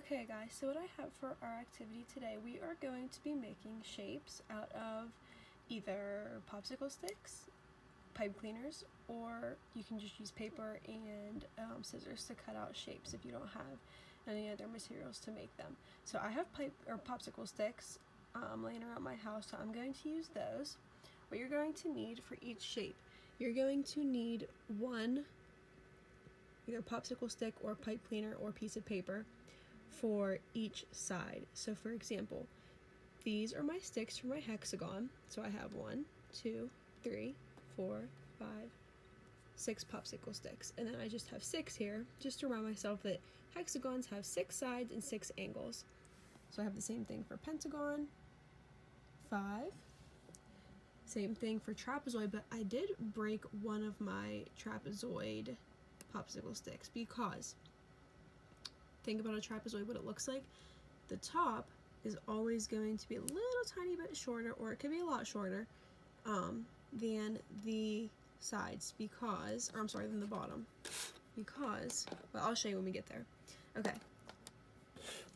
Okay guys, so what I have for our activity today, we are going to be making shapes out of either popsicle sticks, pipe cleaners, or you can just use paper and scissors to cut out shapes if you don't have any other materials to make them. So I have popsicle sticks laying around my house, so I'm going to use those. What you're going to need for each shape, you're going to need one either popsicle stick or pipe cleaner or piece of paper for each side. So for example, these are my sticks for my hexagon. So I have 1, 2, 3, 4, 5, 6 popsicle sticks. And then I just have 6 here, just to remind myself that hexagons have 6 sides and 6 angles. So I have the same thing for pentagon, 5. Same thing for trapezoid, but I did break one of my trapezoid popsicle sticks because think about a trapezoid, what it looks like. The top is always going to be a little tiny bit shorter, or it could be a lot shorter, than the sides because, or I'm sorry, than the bottom. Because, well, I'll show you when we get there. Okay.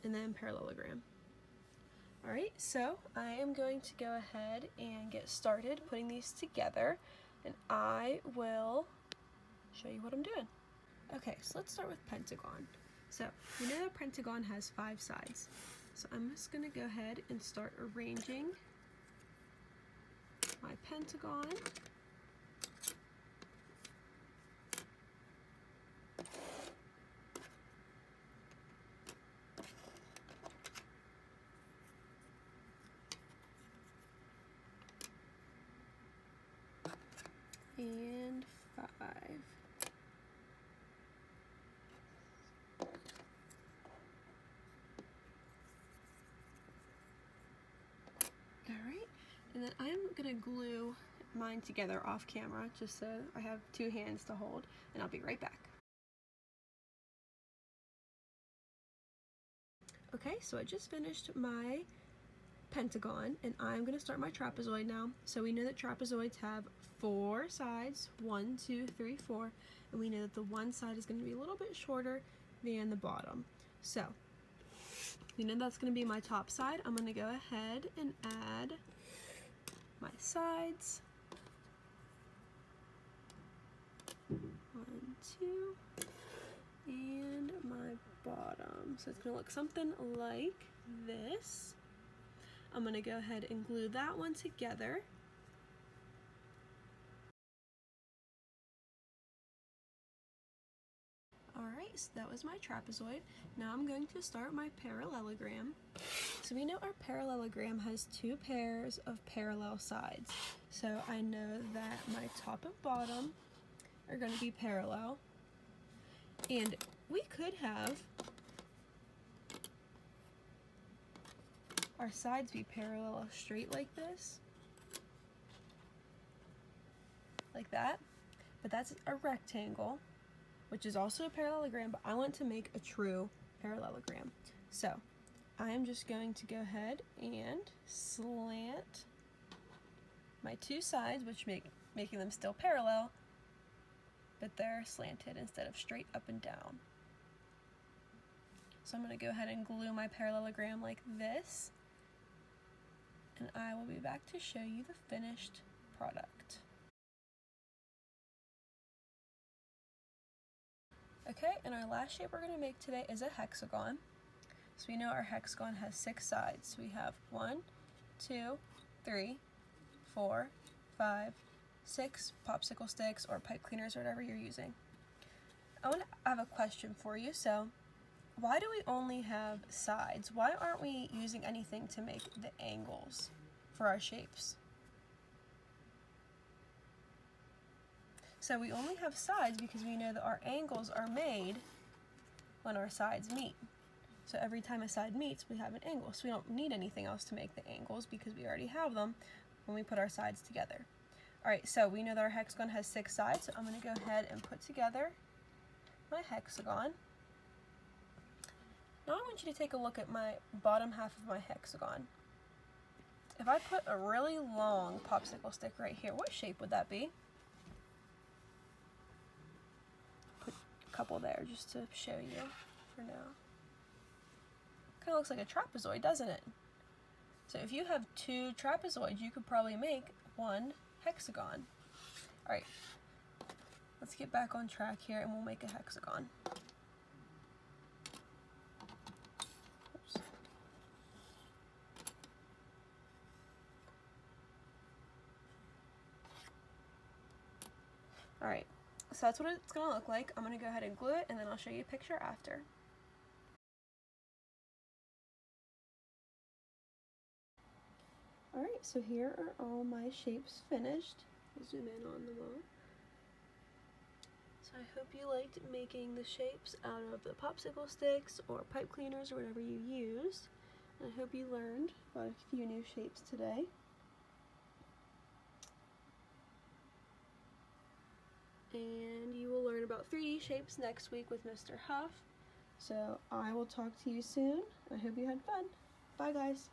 And then parallelogram. Alright, so I am going to go ahead and get started putting these together, and I will show you what I'm doing. Okay, so let's start with pentagon. So, you know the pentagon has 5 sides. So I'm just going to go ahead and start arranging my pentagon. And 5. Alright, and then I'm going to glue mine together off camera just so I have 2 hands to hold, and I'll be right back. Okay, so I just finished my pentagon, and I'm going to start my trapezoid now. So we know that trapezoids have 4 sides, 1, 2, 3, 4, and we know that the one side is going to be a little bit shorter than the bottom. So you know that's going to be my top side. I'm going to go ahead and add my sides. 1, 2, and my bottom. So it's going to look something like this. I'm going to go ahead and glue that one together. Alright, so that was my trapezoid. Now I'm going to start my parallelogram. So we know our parallelogram has 2 pairs of parallel sides. So I know that my top and bottom are going to be parallel. And we could have our sides be parallel straight like this. Like that. But that's a rectangle, which is also a parallelogram, but I want to make a true parallelogram. So I am just going to go ahead and slant my 2 sides, which making them still parallel, but they're slanted instead of straight up and down. So I'm going to go ahead and glue my parallelogram like this, and I will be back to show you the finished product. Okay, and our last shape we're going to make today is a hexagon. So we know our hexagon has 6 sides. So we have 1, 2, 3, 4, 5, 6 popsicle sticks or pipe cleaners or whatever you're using. I have a question for you. So why do we only have sides? Why aren't we using anything to make the angles for our shapes? So we only have sides because we know that our angles are made when our sides meet. So every time a side meets, we have an angle. So we don't need anything else to make the angles because we already have them when we put our sides together. Alright, so we know that our hexagon has 6 sides, so I'm going to go ahead and put together my hexagon. Now I want you to take a look at my bottom half of my hexagon. If I put a really long popsicle stick right here, what shape would that be? Put a couple there just to show you for now. kind of looks like a trapezoid, doesn't it? So if you have 2 trapezoids, you could probably make 1 hexagon. Alright, let's get back on track here and we'll make a hexagon. Oops. Alright, so that's what it's going to look like. I'm going to go ahead and glue it, and then I'll show you a picture after. Alright, so here are all my shapes finished. I'll zoom in on them all. So I hope you liked making the shapes out of the popsicle sticks or pipe cleaners or whatever you use. And I hope you learned about a few new shapes today. And you will learn about 3D shapes next week with Mr. Huff. So I will talk to you soon. I hope you had fun. Bye guys.